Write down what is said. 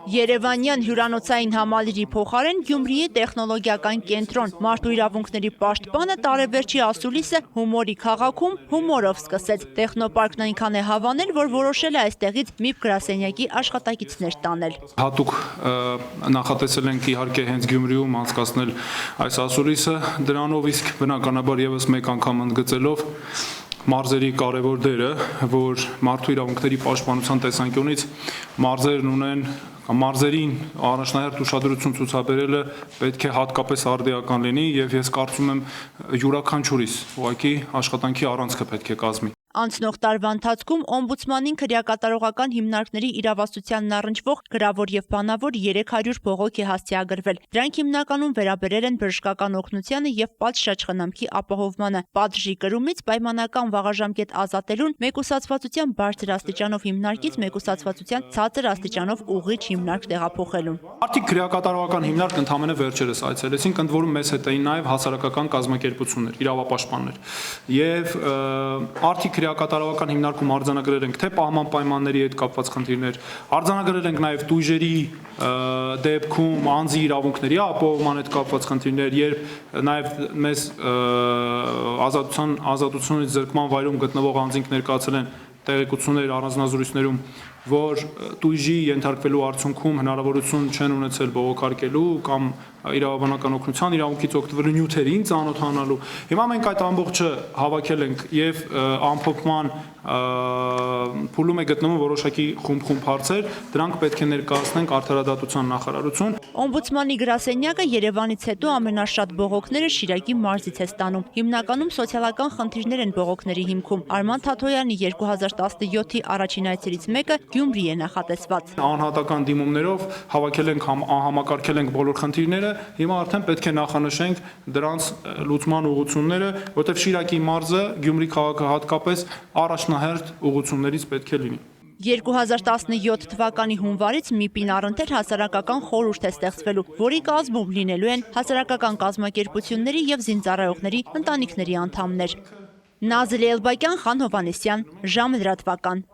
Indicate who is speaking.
Speaker 1: Երևանյան հյուրանոցային համալիրի փոխարեն Գյումրիի տեխնոլոգիական կենտրոն, մարդու իրավունքների պաշտպանը տարեվերջի ասուլիսը հումորի քաղաքում հումորով սկսեց։ Տեխնոպարկն այնքան է հավանել, որ որոշել է այստեղից MIB գրասենյակի աշխատակիցներ տանել։
Speaker 2: Հատուկ նախատեսել ենք իհարկե հենց Գյումրիում անցկացնել այս ասուլիսը, դրանով իսկ բնականաբար եւս մեկ անգամ ընդգծելով մարզերի կարևոր դերը, որ մարդու իրավունքների պաշտպանության տեսանկյունից մարզերն ունեն մարզերին առաջնահերթ ուշադրություն ցուցաբերելը պետք է հատկապես արդիական լինի եւ ես կարծում եմ յուրաքանչյուրիս ուղղակի աշխատանքի առանցքը պետք է կազմի։
Speaker 1: Անցնող տարվա ընթացքում օմբուդսմանին քրեակատարողական հիմնարկների իրավասությանն առնչվող գրավոր եւ բանավոր 300 բողոք է հասցեագրվել։ Դրանք հիմնականում վերաբերել են բժշկական օգնությանը եւ պատշաճխնամքի ապահովմանը, պատժի կրումից պայմանական վաղաժամկետ ազատելուն, մեկուսացվածության բարձր աստիճանով հիմնարկից մեկուսացվածության ցածր աստիճանով ուղղիչ հիմնարկ տեղափոխելուն։
Speaker 2: Արդյոք քրեակատարողական հիմնարկ ընդհանրապես վերջերս այցելեցին, ընդ որում մեծ հետ էին նաեւ հասարակական կազմակերպություններ, իրավապաշտպաններ եւ արդյոք քրեակատարողական հիմնարկում արձանագրել ենք թե պահման պայմանների հետ կապված խնդիրներ, արձանագրել ենք նաև տույժերի դեպքում անձի իրավունքների ապահովման հետ կապված խնդիրներ, երբ նաև մեզ ազատությունից զրկման վայրում գտնվող անձինք ներկայացել են տեղեկություններ առանձնազրույցներում, որ տույժի ենթարկվելու արդյունքում հնարավորություն չեն ունեցել բողոքարկելու կամ իրավաբանական օգնության իրավունքից օգտվելու նյութերին ծանոթանալու։ Հիմա մենք այդ ամբողջը հավաքել ենք եւ ամփոփման փուլում է գտնվում որոշակի խումբ հարցեր, դրանք պետք է ներկայացնենք Արդարադատության նախարարություն։
Speaker 1: Օմբուդսմանի գրասենյակը Երևանից հետո ամենաշատ բողոքները Շիրակի մարզից է ստանում։ Հիմնականում սոցիալական խնդիրներ են բողոքների հիմքում։ Արման Թաթոյանի 2017-ի առաջին այցերից մեկը Գյումրի է նախատեսված։
Speaker 2: Անհատական դիմումներով համակարգել ենք բոլոր խնդիրները, հիմա արդեն պետք է նախանշենք դրանց լուծման ուղղությունները, որտեղ Շիրակի մարզը, Գյումրի քաղաքը հատկապես առաջնահերթ ուղղություններից պետք է լինի։
Speaker 1: 2017 թվականի հունվարից MIB-ին առընթեր հասարակական խորհուրդ է ստեղծվելու, որի կազմում լինելու են հասարակական կազմակերպությունների եւ զինծառայողների ընտանիքների անդամներ։ Նազիլե Էլբակյան, Խան Հովհաննիսյան, ժամը լրատվական։